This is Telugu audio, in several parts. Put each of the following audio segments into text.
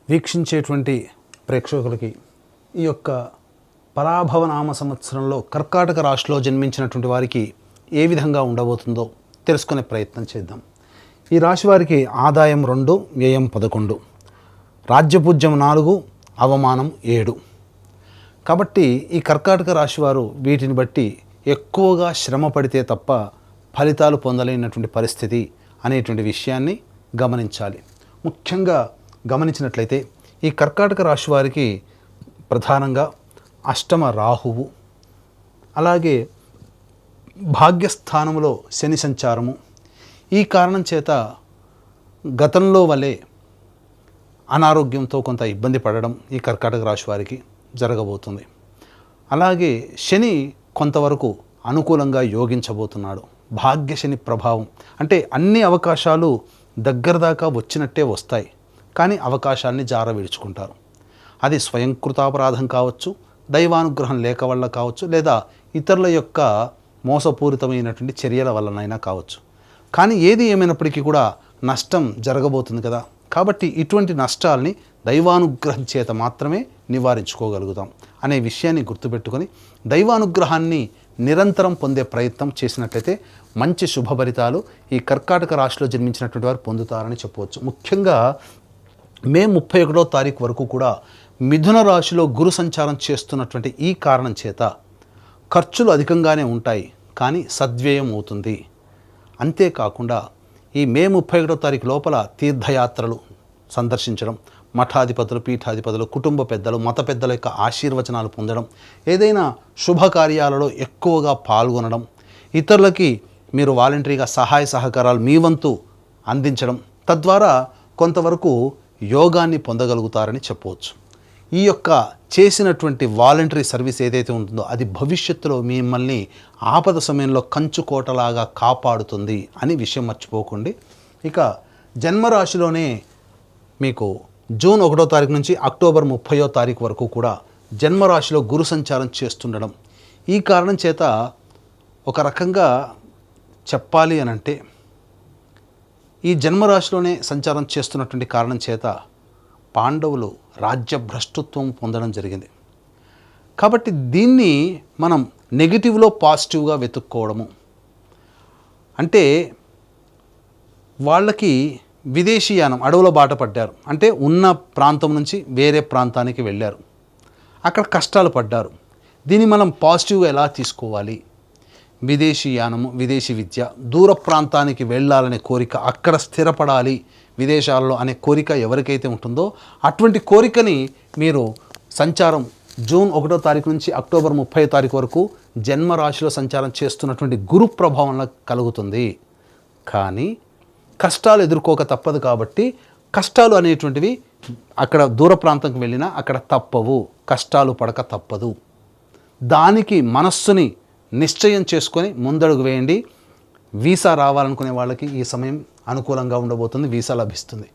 వీక్షించేటువంటి ప్రేక్షకులకి ఈ యొక్క పరాభవనామ సంవత్సరంలో కర్కాటక రాశిలో జన్మించినటువంటి వారికి ఏ విధంగా ఉండబోతుందో తెలుసుకునే ప్రయత్నం చేద్దాం. ఈ రాశి వారికి ఆదాయం 2, వ్యయం 11, రాజ్యపూజ్యం 4, అవమానం 7. కాబట్టి ఈ కర్కాటక రాశి వారు వీటిని బట్టి ఎక్కువగా శ్రమ పడితే తప్ప ఫలితాలు పొందలేనటువంటి పరిస్థితి అనేటువంటి విషయాన్ని గమనించాలి. ముఖ్యంగా గమనించినట్లయితే ఈ కర్కాటక రాశి వారికి ప్రధానంగా అష్టమ రాహువు, అలాగే భాగ్యస్థానంలో శని సంచారము, ఈ కారణం చేత గతంలో వలె అనారోగ్యంతో కొంత ఇబ్బంది పడడం ఈ కర్కాటక రాశి వారికి జరగబోతుంది. అలాగే శని కొంతవరకు అనుకూలంగా యోగించబోతున్నాడు. భాగ్యశని ప్రభావం అంటే అన్ని అవకాశాలు దగ్గర దాకా వచ్చినట్టే వస్తాయి, కానీ అవకాశాన్ని జార విడుచుకుంటారు. అది స్వయంకృతాపరాధం కావచ్చు, దైవానుగ్రహం లేక వల్ల కావచ్చు, లేదా ఇతరుల యొక్క మోసపూరితమైనటువంటి చర్యల వల్లనైనా కావచ్చు. కానీ ఏది ఏమైనప్పటికీ కూడా నష్టం జరగబోతుంది కదా. కాబట్టి ఇటువంటి నష్టాలని దైవానుగ్రహం చేత మాత్రమే నివారించుకోగలుగుతాం అనే విషయాన్ని గుర్తుపెట్టుకొని దైవానుగ్రహాన్ని నిరంతరం పొందే ప్రయత్నం చేసినట్లయితే మంచి శుభఫలితాలు ఈ కర్కాటక రాశిలో జన్మించినటువంటి వారు పొందుతారని చెప్పవచ్చు. ముఖ్యంగా మే 31వ తారీఖు వరకు కూడా మిథున రాశిలో గురు సంచారం చేస్తున్నటువంటి ఈ కారణం చేత ఖర్చులు అధికంగానే ఉంటాయి, కానీ సద్వ్యయం అవుతుంది. అంతేకాకుండా ఈ మే 31వ తారీఖు లోపల తీర్థయాత్రలు సందర్శించడం, మఠాధిపతులు, పీఠాధిపతులు, కుటుంబ పెద్దలు, మత పెద్దల యొక్క ఆశీర్వచనాలు పొందడం, ఏదైనా శుభకార్యాలలో ఎక్కువగా పాల్గొనడం, ఇతరులకి మీరు వాలంటరీగా సహాయ సహకారాలు మీ వంతు అందించడం, తద్వారా కొంతవరకు యోగాన్ని పొందగలుగుతారని చెప్పవచ్చు. ఈ యొక్క చేసినటువంటి వాలంటరీ సర్వీస్ ఏదైతే ఉంటుందో అది భవిష్యత్తులో మిమ్మల్ని ఆపద సమయంలో కంచుకోటలాగా కాపాడుతుంది అని విషయం మర్చిపోకండి. ఇక జన్మరాశిలోనే మీకు జూన్ 1వ తారీఖు నుంచి అక్టోబర్ 30వ తారీఖు వరకు కూడా జన్మరాశిలో గురు సంచారం చేస్తుండడం, ఈ కారణం చేత ఒక రకంగా చెప్పాలి అనంటే ఈ జన్మరాశిలోనే సంచారం చేస్తున్నటువంటి కారణం చేత పాండవులు రాజ్యభ్రష్టత్వం పొందడం జరిగింది. కాబట్టి దీన్ని మనం నెగిటివ్లో పాజిటివ్గా వెతుక్కోవడము అంటే వాళ్ళకి విదేశీయానం అడవుల బాట పడ్డారు, అంటే ఉన్న ప్రాంతం నుంచి వేరే ప్రాంతానికి వెళ్ళారు, అక్కడ కష్టాలు పడ్డారు. దీన్ని మనం పాజిటివ్గా ఎలా తీసుకోవాలి? విదేశీయానము, విదేశీ విద్య, దూర ప్రాంతానికి వెళ్ళాలనే కోరిక, అక్కడ స్థిరపడాలి విదేశాల్లో అనే కోరిక ఎవరికైతే ఉంటుందో అటువంటి కోరికని మీరు సంచారం జూన్ 1వ తారీఖు నుంచి అక్టోబర్ 30వ తారీఖు వరకు జన్మరాశిలో సంచారం చేస్తున్నటువంటి గురు ప్రభావంలో కలుగుతుంది. కానీ కష్టాలు ఎదుర్కోక తప్పదు. కాబట్టి కష్టాలు అనేటువంటివి అక్కడ దూర ప్రాంతంకి వెళ్ళినా అక్కడ తప్పవు, కష్టాలు పడక తప్పదు. దానికి మనస్సుని నిశ్చయం చేసుకొని ముందడుగు వేయండి. వీసా రావాలనుకునే వాళ్ళకి ఈ సమయం అనుకూలంగా ఉండబోతుంది, వీసా లభిస్తుంది.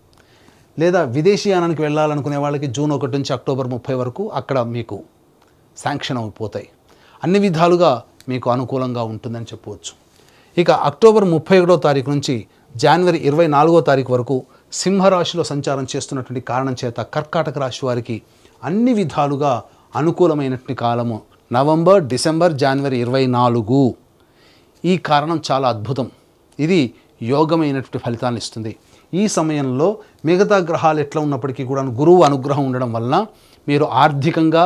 లేదా విదేశీయానానికి వెళ్ళాలనుకునే వాళ్ళకి జూన్ 1 నుంచి అక్టోబర్ 30 వరకు అక్కడ మీకు శాంక్షన్ అయిపోతాయి. అన్ని విధాలుగా మీకు అనుకూలంగా ఉంటుందని చెప్పవచ్చు. ఇక అక్టోబర్ 31వ తారీఖు నుంచి జనవరి 24వ తారీఖు వరకు సింహరాశిలో సంచారం చేస్తున్నటువంటి కారణం చేత కర్కాటక రాశి వారికి అన్ని విధాలుగా అనుకూలమైనటువంటి కాలము నవంబర్, డిసెంబర్, జనవరి 24. ఈ కారణం చాలా అద్భుతం. ఇది యోగమైనటువంటి ఫలితాలను ఇస్తుంది. ఈ సమయంలో మిగతా గ్రహాలు ఎట్లా ఉన్నప్పటికీ కూడా గురువు అనుగ్రహం ఉండడం వలన మీరు ఆర్థికంగా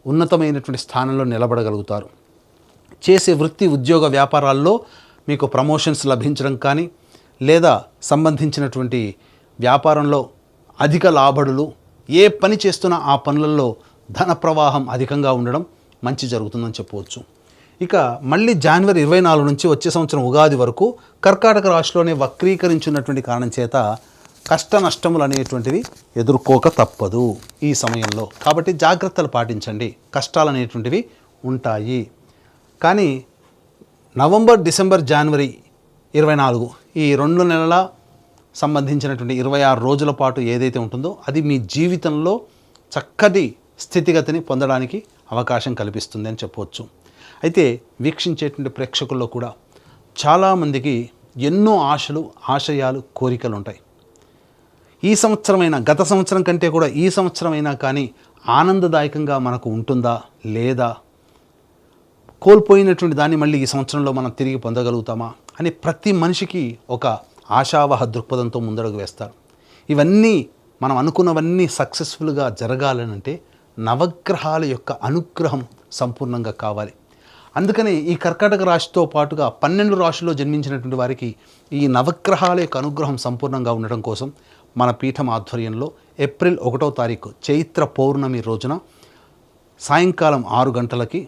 ఉన్నతమైనటువంటి స్థానంలో నిలబడగలుగుతారు. చేసే వృత్తి, ఉద్యోగ, వ్యాపారాల్లో మీకు ప్రమోషన్స్ లభించడం కానీ, లేదా సంబంధించినటువంటి వ్యాపారంలో అధిక లాభడులు, ఏ పని చేస్తున్నా ఆ పనులలో ధన ప్రవాహం అధికంగా ఉండడం మంచి జరుగుతుందని చెప్పవచ్చు. ఇక మళ్ళీ జనవరి 24 నుంచి వచ్చే సంవత్సరం ఉగాది వరకు కర్కాటక రాశిలోనే వక్రీకరించున్నటువంటి కారణం చేత కష్ట నష్టములు అనేటువంటివి ఎదుర్కోక తప్పదు ఈ సమయంలో. కాబట్టి జాగ్రత్తలు పాటించండి, కష్టాలు అనేటువంటివి ఉంటాయి. కానీ నవంబర్, డిసెంబర్, జనవరి 24 ఈ 2 నెలల సంబంధించినటువంటి 26 రోజుల పాటు ఏదైతే ఉంటుందో అది మీ జీవితంలో చక్కటి స్థితిగతిని పొందడానికి అవకాశం కల్పిస్తుంది అని చెప్పవచ్చు. అయితే వీక్షించేటువంటి ప్రేక్షకుల్లో కూడా చాలామందికి ఎన్నో ఆశలు, ఆశయాలు, కోరికలు ఉంటాయి. ఈ సంవత్సరమైనా, గత సంవత్సరం కంటే కూడా ఈ సంవత్సరమైనా కానీ ఆనందదాయకంగా మనకు ఉంటుందా లేదా, కోల్పోయినటువంటి దాన్ని మళ్ళీ ఈ సంవత్సరంలో మనం తిరిగి పొందగలుగుతామా అని ప్రతి మనిషికి ఒక ఆశావహ దృక్పథంతో ముందడుగు వేస్తారు. ఇవన్నీ మనం అనుకున్నవన్నీ సక్సెస్ఫుల్గా జరగాలనంటే నవగ్రహాల యొక్క అనుగ్రహం సంపూర్ణంగా కావాలి. అందుకని ఈ కర్కాటక రాశితో పాటుగా 12 రాశుల్లో జన్మించినటువంటి వారికి ఈ నవగ్రహాల యొక్క అనుగ్రహం సంపూర్ణంగా ఉండడం కోసం మన పీఠం ఆధ్వర్యంలో ఏప్రిల్ 1వ తారీఖు చైత్ర పౌర్ణమి రోజున సాయంకాలం 6 గంటలకి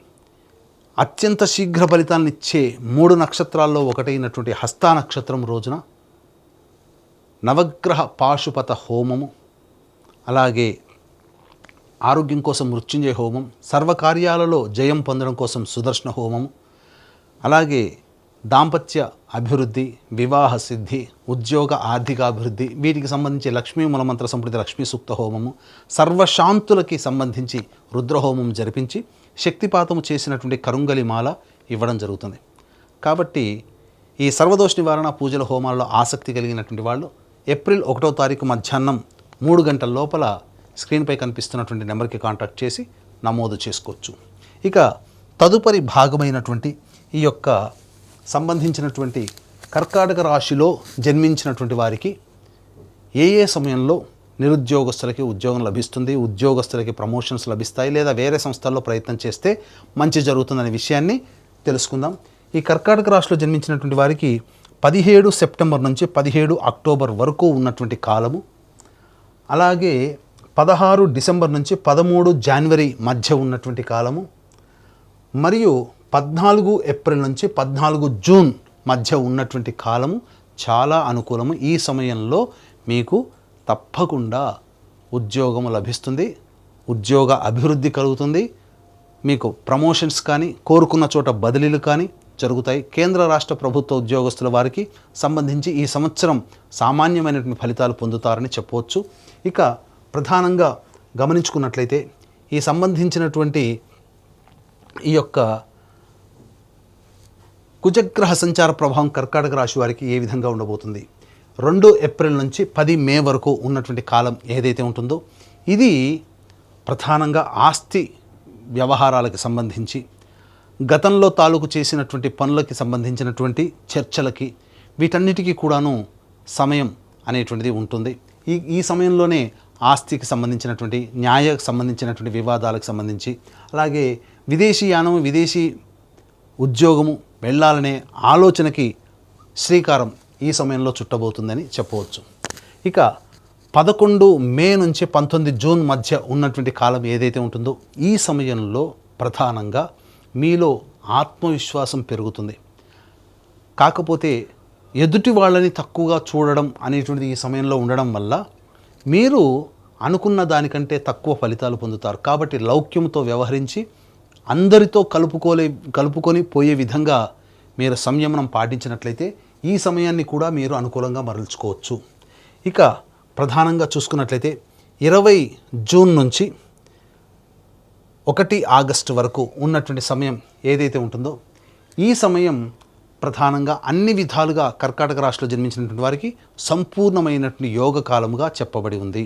అత్యంత శీఘ్ర ఫలితాలను ఇచ్చే 3 నక్షత్రాల్లో ఒకటైనటువంటి హస్త నక్షత్రం రోజున నవగ్రహ పాశుపత హోమము, అలాగే ఆరోగ్యం కోసం మృత్యుంజయ హోమం, సర్వకార్యాలలో జయం పొందడం కోసం సుదర్శన హోమము, అలాగే దాంపత్య అభివృద్ధి, వివాహ సిద్ధి, ఉద్యోగ ఆర్థికాభివృద్ధి, వీటికి సంబంధించి లక్ష్మీ మూలమంత్ర సంప్రతి లక్ష్మీ సూక్త హోమము, సర్వశాంతులకి సంబంధించి రుద్రహోమం జరిపించి శక్తిపాతము చేసినటువంటి కరుంగలి మాల ఇవ్వడం జరుగుతుంది. కాబట్టి ఈ సర్వదోష నివారణ పూజల హోమాల్లో ఆసక్తి కలిగినటువంటి వాళ్ళు ఏప్రిల్ 1వ తారీఖు మధ్యాహ్నం 3 గంటల లోపల స్క్రీన్పై కనిపిస్తున్నటువంటి నెంబర్కి కాంటాక్ట్ చేసి నమోదు చేసుకోవచ్చు. ఇక తదుపరి భాగమైనటువంటి ఈ యొక్క సంబంధించినటువంటి కర్కాటక రాశిలో జన్మించినటువంటి వారికి ఏ ఏ సమయంలో నిరుద్యోగస్తులకి ఉద్యోగం లభిస్తుంది, ఉద్యోగస్తులకి ప్రమోషన్స్ లభిస్తాయి, లేదా వేరే సంస్థల్లో ప్రయత్నం చేస్తే మంచి జరుగుతుందనే విషయాన్ని తెలుసుకుందాం. ఈ కర్కాటక రాశిలో జన్మించినటువంటి వారికి 17 సెప్టెంబర్ నుంచి 17 అక్టోబర్ వరకు ఉన్నటువంటి కాలము, అలాగే 16 డిసెంబర్ నుంచి 13 జనవరి మధ్య ఉన్నటువంటి కాలము, మరియు 14 ఏప్రిల్ నుంచి 14 జూన్ మధ్య ఉన్నటువంటి కాలము చాలా అనుకూలము. ఈ సమయంలో మీకు తప్పకుండా ఉద్యోగం లభిస్తుంది, ఉద్యోగ అభివృద్ధి కలుగుతుంది, మీకు ప్రమోషన్స్ కానీ కోరుకున్న చోట బదిలీలు కానీ జరుగుతాయి. కేంద్ర రాష్ట్ర ప్రభుత్వ ఉద్యోగస్తుల వారికి సంబంధించి ఈ సంవత్సరం సామాన్యమైనటువంటి ఫలితాలు పొందుతారని చెప్పవచ్చు. ఇక ప్రధానంగా గమనించుకున్నట్లయితే ఈ సంబంధించినటువంటి ఈ యొక్క కుజగ్రహ సంచార ప్రభావం కర్కాటక రాశి వారికి ఏ విధంగా ఉండబోతుంది, 2 ఏప్రిల్ నుంచి 10 మే వరకు ఉన్నటువంటి కాలం ఏదైతే ఉంటుందో ఇది ప్రధానంగా ఆస్తి వ్యవహారాలకు సంబంధించి, గతంలో తాలూకు చేసినటువంటి పనులకి సంబంధించినటువంటి చర్చలకి, వీటన్నిటికీ కూడాను సమయం అనేటువంటిది ఉంటుంది. ఈ సమయంలోనే ఆస్తికి సంబంధించినటువంటి, న్యాయకు సంబంధించినటువంటి వివాదాలకు సంబంధించి, అలాగే విదేశీయానం, విదేశీ ఉద్యోగము వెళ్ళాలనే ఆలోచనకి శ్రీకారం ఈ సమయంలో చుట్టబోతుందని చెప్పవచ్చు. ఇక 11 మే నుంచి 19 జూన్ మధ్య ఉన్నటువంటి కాలం ఏదైతే ఉంటుందో ఈ సమయంలో ప్రధానంగా మీలో ఆత్మవిశ్వాసం పెరుగుతుంది. కాకపోతే ఎదుటి వాళ్ళని తక్కువగా చూడడం అనేటువంటిది ఈ సమయంలో ఉండడం వల్ల మీరు అనుకున్న దానికంటే తక్కువ ఫలితాలు పొందుతారు. కాబట్టి లౌక్యంతో వ్యవహరించి అందరితో కలుపుకొని పోయే విధంగా మీరు సంయమనం పాటించినట్లయితే ఈ సమయాన్ని కూడా మీరు అనుకూలంగా మరల్చుకోవచ్చు. ఇక ప్రధానంగా చూసుకున్నట్లయితే 20 జూన్ నుంచి 1 ఆగస్టు వరకు ఉన్నటువంటి సమయం ఏదైతే ఉంటుందో ఈ సమయం ప్రధానంగా అన్ని విధాలుగా కర్కాటక రాశిలో జన్మించినటువంటి వారికి సంపూర్ణమైనటువంటి యోగ కాలముగా చెప్పబడి ఉంది.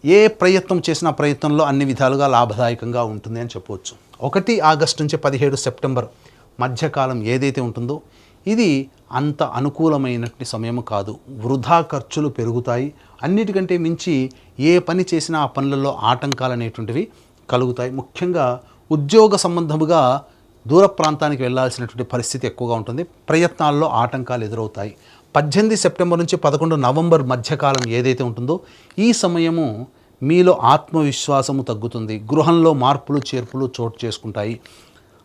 ఏ ప్రయత్నం చేసినా ప్రయత్నంలో అన్ని విధాలుగా లాభదాయకంగా ఉంటుంది అని చెప్పవచ్చు. 1 ఆగస్టు నుంచి 17 సెప్టెంబర్ మధ్యకాలం ఏదైతే ఉంటుందో ఇది అంత అనుకూలమైనటువంటి సమయం కాదు. వృధా ఖర్చులు పెరుగుతాయి. అన్నిటికంటే మించి ఏ పని చేసినా ఆ పనులలో ఆటంకాలు అనేటువంటివి కలుగుతాయి. ముఖ్యంగా ఉద్యోగ సంబంధముగా దూర ప్రాంతానికి వెళ్ళాల్సినటువంటి పరిస్థితి ఎక్కువగా ఉంటుంది. ప్రయత్నాల్లో ఆటంకాలు ఎదురవుతాయి. 18 సెప్టెంబర్ నుంచి 11 నవంబర్ మధ్యకాలం ఏదైతే ఉంటుందో ఈ సమయము మీలో ఆత్మవిశ్వాసము తగ్గుతుంది. గృహంలో మార్పులు చేర్పులు చోటు చేసుకుంటాయి.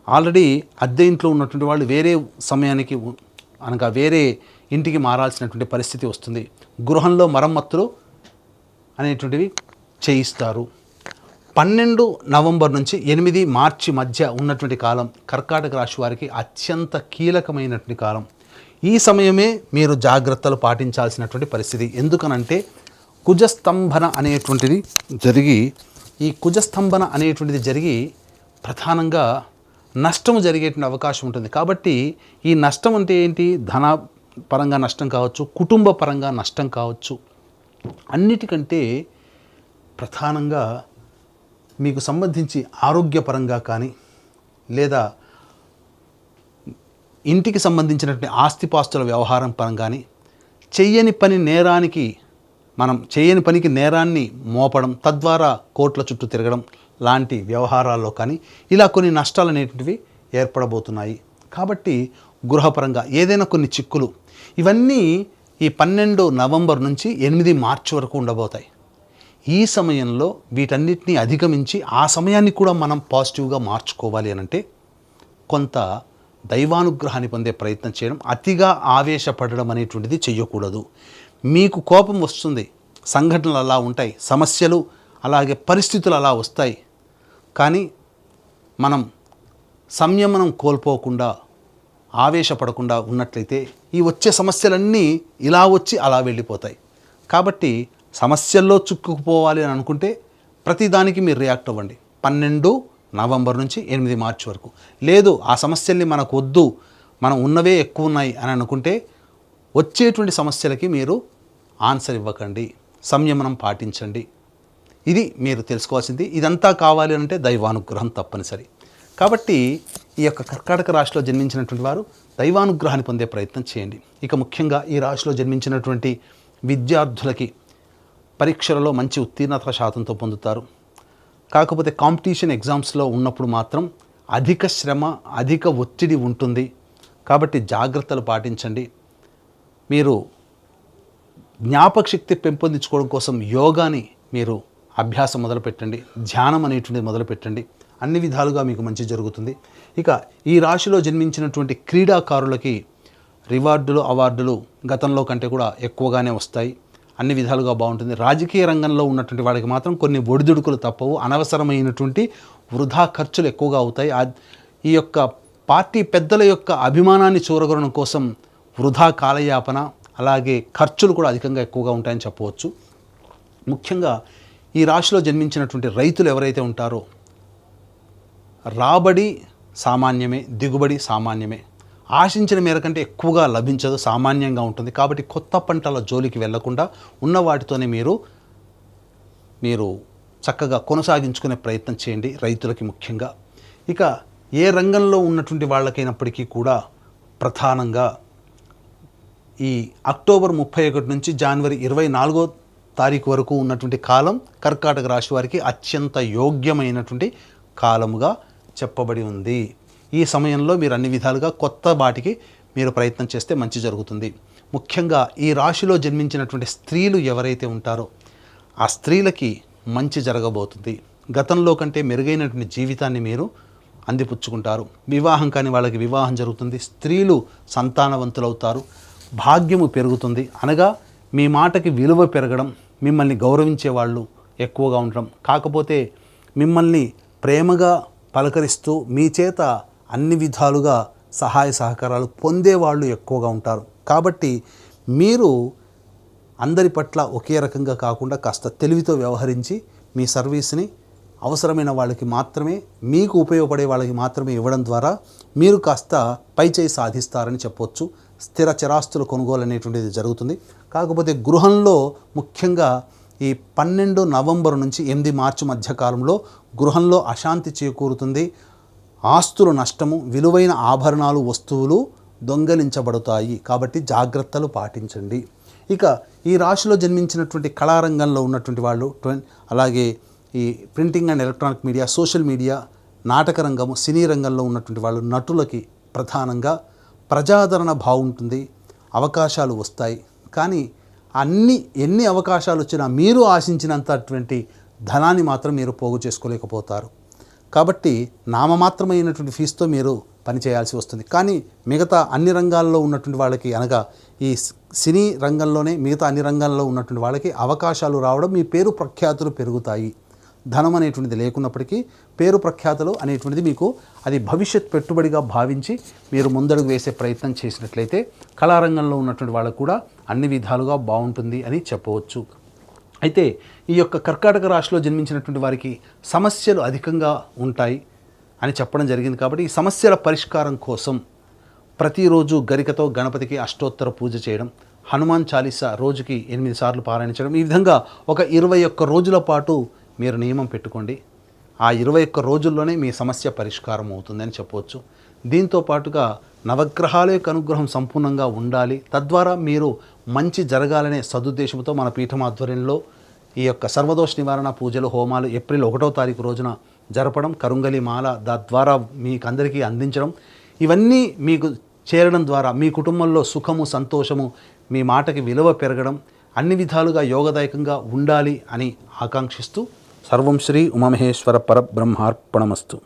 ఆల్రెడీ అద్దె ఇంట్లో ఉన్నటువంటి వాళ్ళు వేరే సమయానికి అనగా వేరే ఇంటికి మారాల్సినటువంటి పరిస్థితి వస్తుంది. గృహంలో మరమ్మతులు అనేటువంటివి చేయిస్తారు. 12 నవంబర్ నుంచి 8 మార్చి మధ్య ఉన్నటువంటి కాలం కర్కాటక రాశి వారికి అత్యంత కీలకమైనటువంటి కాలం. ఈ సమయమే మీరు జాగ్రత్తలు పాటించాల్సినటువంటి పరిస్థితి. ఎందుకనంటే కుజస్తంభన అనేటువంటిది జరిగి ప్రధానంగా నష్టము జరిగేటువంటి అవకాశం ఉంటుంది. కాబట్టి ఈ నష్టం అంటే ఏంటి? పరంగా నష్టం కావచ్చు, కుటుంబ పరంగా నష్టం కావచ్చు. అన్నిటికంటే ప్రధానంగా మీకు సంబంధించి ఆరోగ్యపరంగా కానీ లేదా ఇంటికి సంబంధించినటువంటి ఆస్తిపాస్తుల వ్యవహారం పరంగాని, చెయ్యని పనికి నేరాన్ని మోపడం, తద్వారా కోర్టుల చుట్టూ తిరగడం లాంటి వ్యవహారాల్లో కానీ ఇలా కొన్ని నష్టాలు అనేటువంటివి ఏర్పడబోతున్నాయి. కాబట్టి గృహపరంగా ఏదైనా కొన్ని చిక్కులు, ఇవన్నీ ఈ 12 నవంబర్ నుంచి 8 మార్చి వరకు ఉండబోతాయి. ఈ సమయంలో వీటన్నిటిని అధిగమించి ఆ సమయాన్ని కూడా మనం పాజిటివ్గా మార్చుకోవాలి అనంటే కొంత దైవానుగ్రహాన్ని పొందే ప్రయత్నం చేయడం, అతిగా ఆవేశపడడం అనేటువంటిది చెయ్యకూడదు. మీకు కోపం వస్తుంది, సంఘటనలు అలా ఉంటాయి, సమస్యలు అలాగే పరిస్థితులు అలా వస్తాయి. కానీ మనం సంయమనం కోల్పోకుండా ఆవేశపడకుండా ఉన్నట్లయితే ఈ వచ్చే సమస్యలన్నీ ఇలా వచ్చి అలా వెళ్ళిపోతాయి. కాబట్టి సమస్యల్లో చిక్కుకుపోవాలి అని అనుకుంటే ప్రతిదానికి మీరు రియాక్ట్ అవ్వండి. 12 నవంబర్ నుంచి 8 మార్చి వరకు. లేదు ఆ సమస్యల్ని మనకు వద్దు, మనం ఉన్నవే ఎక్కువ ఉన్నాయి అని అనుకుంటే వచ్చేటువంటి సమస్యలకి మీరు ఆన్సర్ ఇవ్వకండి, సంయమనం పాటించండి. ఇది మీరు తెలుసుకోవాల్సింది. ఇదంతా కావాలి అంటే దైవానుగ్రహం తప్పనిసరి. కాబట్టి ఈ యొక్క కర్కాటక రాశిలో జన్మించినటువంటి వారు దైవానుగ్రహాన్ని పొందే ప్రయత్నం చేయండి. ఇక ముఖ్యంగా ఈ రాశిలో జన్మించినటువంటి విద్యార్థులకి పరీక్షలలో మంచి ఉత్తీర్ణత శాతంతో పొందుతారు. కాకపోతే కాంపిటీషన్ ఎగ్జామ్స్లో ఉన్నప్పుడు మాత్రం అధిక శ్రమ, అధిక ఒత్తిడి ఉంటుంది. కాబట్టి జాగ్రత్తలు పాటించండి. మీరు జ్ఞాపక శక్తి పెంపొందించుకోవడం కోసం యోగాని మీరు అభ్యాసం మొదలుపెట్టండి, ధ్యానం అనేటువంటిది మొదలుపెట్టండి. అన్ని విధాలుగా మీకు మంచి జరుగుతుంది. ఇక ఈ రాశిలో జన్మించినటువంటి క్రీడాకారులకి రివార్డులు, అవార్డులు గతంలో కంటే కూడా ఎక్కువగానే వస్తాయి. అన్ని విధాలుగా బాగుంటుంది. రాజకీయ రంగంలో ఉన్నటువంటి వాడికి మాత్రం కొన్ని ఒడిదుడుకులు తప్పవు. అనవసరమైనటువంటి వృధా ఖర్చులు ఎక్కువగా అవుతాయి. ఈ యొక్క పార్టీ పెద్దల యొక్క అభిమానాన్ని చూరగొనడం కోసం వృధా కాలయాపన, అలాగే ఖర్చులు కూడా అధికంగా ఎక్కువగా ఉంటాయని చెప్పవచ్చు. ముఖ్యంగా ఈ రాశిలో జన్మించినటువంటి రైతులు ఎవరైతే ఉంటారో రాబడి సామాన్యమే, దిగుబడి సామాన్యమే. ఆశించిన మేర కంటే ఎక్కువగా లభించదు, సామాన్యంగా ఉంటుంది. కాబట్టి కొత్త పంటల జోలికి వెళ్లకుండా ఉన్న వాటితోనే మీరు చక్కగా కొనసాగించుకునే ప్రయత్నం చేయండి, రైతులకి ముఖ్యంగా. ఇక ఏ రంగంలో ఉన్నటువంటి వాళ్ళకైనప్పటికీ కూడా ప్రధానంగా ఈ అక్టోబర్ 31 నుంచి జనవరి 24వ తారీఖు వరకు ఉన్నటువంటి కాలం కర్కాటక రాశి వారికి అత్యంత యోగ్యమైనటువంటి కాలముగా చెప్పబడి ఉంది. ఈ సమయంలో మీరు అన్ని విధాలుగా కొత్త వాటికి మీరు ప్రయత్నం చేస్తే మంచి జరుగుతుంది. ముఖ్యంగా ఈ రాశిలో జన్మించినటువంటి స్త్రీలు ఎవరైతే ఉంటారో ఆ స్త్రీలకి మంచి జరగబోతుంది. గతంలో కంటే మెరుగైనటువంటి జీవితాన్ని మీరు అందిపుచ్చుకుంటారు. వివాహం కాని వాళ్ళకి వివాహం జరుగుతుంది. స్త్రీలు సంతానవంతులవుతారు. భాగ్యము పెరుగుతుంది. అనగా మీ మాటకి విలువ పెరగడం, మిమ్మల్ని గౌరవించే వాళ్ళు ఎక్కువగా ఉండడం, కాకపోతే మిమ్మల్ని ప్రేమగా పలకరిస్తూ మీ చేత అన్ని విధాలుగా సహాయ సహకారాలు పొందేవాళ్ళు ఎక్కువగా ఉంటారు. కాబట్టి మీరు అందరి పట్ల ఒకే రకంగా కాకుండా కాస్త తెలివితో వ్యవహరించి మీ సర్వీస్ని అవసరమైన వాళ్ళకి మాత్రమే, మీకు ఉపయోగపడే వాళ్ళకి మాత్రమే ఇవ్వడం ద్వారా మీరు కాస్త పైచేయి సాధిస్తారని చెప్పవచ్చు. స్థిర చరాస్తుల కొనుగోలు అనేటువంటిది జరుగుతుంది. కాకపోతే గృహంలో ముఖ్యంగా ఈ 12 నవంబర్ నుంచి 8 మార్చి మధ్య కాలంలో గృహంలో అశాంతి చేకూరుతుంది. ఆస్తులు నష్టము, విలువైన ఆభరణాలు, వస్తువులు దొంగలించబడతాయి. కాబట్టి జాగ్రత్తలు పాటించండి. ఇక ఈ రాశిలో జన్మించినటువంటి కళారంగంలో ఉన్నటువంటి వాళ్ళు, అలాగే ఈ printing and electronic media, social media, నాటక రంగము, సినీ రంగంలో ఉన్నటువంటి వాళ్ళు, నటులకి ప్రధానంగా ప్రజాదరణ బాగుంటుంది, అవకాశాలు వస్తాయి. కానీ ఎన్ని అవకాశాలు వచ్చినా మీరు ఆశించినంతటువంటి ధనాన్ని మాత్రం మీరు పోగు చేసుకోలేకపోతారు. కాబట్టి నామమాత్రమైనటువంటి ఫీజుతో మీరు పనిచేయాల్సి వస్తుంది. కానీ మిగతా అన్ని రంగాల్లో ఉన్నటువంటి వాళ్ళకి, అనగా ఈ సినీ రంగంలోనే మిగతా అన్ని రంగాల్లో ఉన్నటువంటి వాళ్ళకి అవకాశాలు రావడం, మీ పేరు ప్రఖ్యాతులు పెరుగుతాయి. ధనం అనేటువంటిది లేకున్నప్పటికీ పేరు ప్రఖ్యాతులు అనేటువంటిది మీకు అది భవిష్యత్ పెట్టుబడిగా భావించి మీరు ముందడుగు వేసే ప్రయత్నం చేసినట్లయితే కళారంగంలో ఉన్నటువంటి వాళ్ళకు కూడా అన్ని విధాలుగా బాగుంటుంది అని చెప్పవచ్చు. అయితే ఈ యొక్క కర్కాటక రాశిలో జన్మించినటువంటి వారికి సమస్యలు అధికంగా ఉంటాయి అని చెప్పడం జరిగింది. కాబట్టి ఈ సమస్యల పరిష్కారం కోసం ప్రతిరోజు గరికతో గణపతికి అష్టోత్తర పూజ చేయడం, హనుమాన్ చాలీసా రోజుకి 8 సార్లు పారాయణించడం, ఈ విధంగా ఒక 21 రోజుల పాటు మీరు నియమం పెట్టుకోండి. ఆ 21 రోజుల్లోనే మీ సమస్య పరిష్కారం అవుతుందని చెప్పవచ్చు. దీంతో పాటుగా నవగ్రహాల యొక్క అనుగ్రహం సంపూర్ణంగా ఉండాలి, తద్వారా మీరు మంచి జరగాలనే సదుద్దేశంతో మన పీఠం ఆధ్వర్యంలో ఈ యొక్క సర్వదోష నివారణ పూజలు, హోమాలు ఏప్రిల్ 1వ తారీఖు రోజున జరపడం, కరుంగలి మాల తద్వారా మీకు అందరికీ అందించడం, ఇవన్నీ మీకు చేరడం ద్వారా మీ కుటుంబంలో సుఖము, సంతోషము, మీ మాటకి విలువ పెరగడం, అన్ని విధాలుగా యోగదాయకంగా ఉండాలి అని ఆకాంక్షిస్తూ సర్వం శ్రీ ఉమామహేశ్వర పరబ్రహ్మార్పణమస్తు.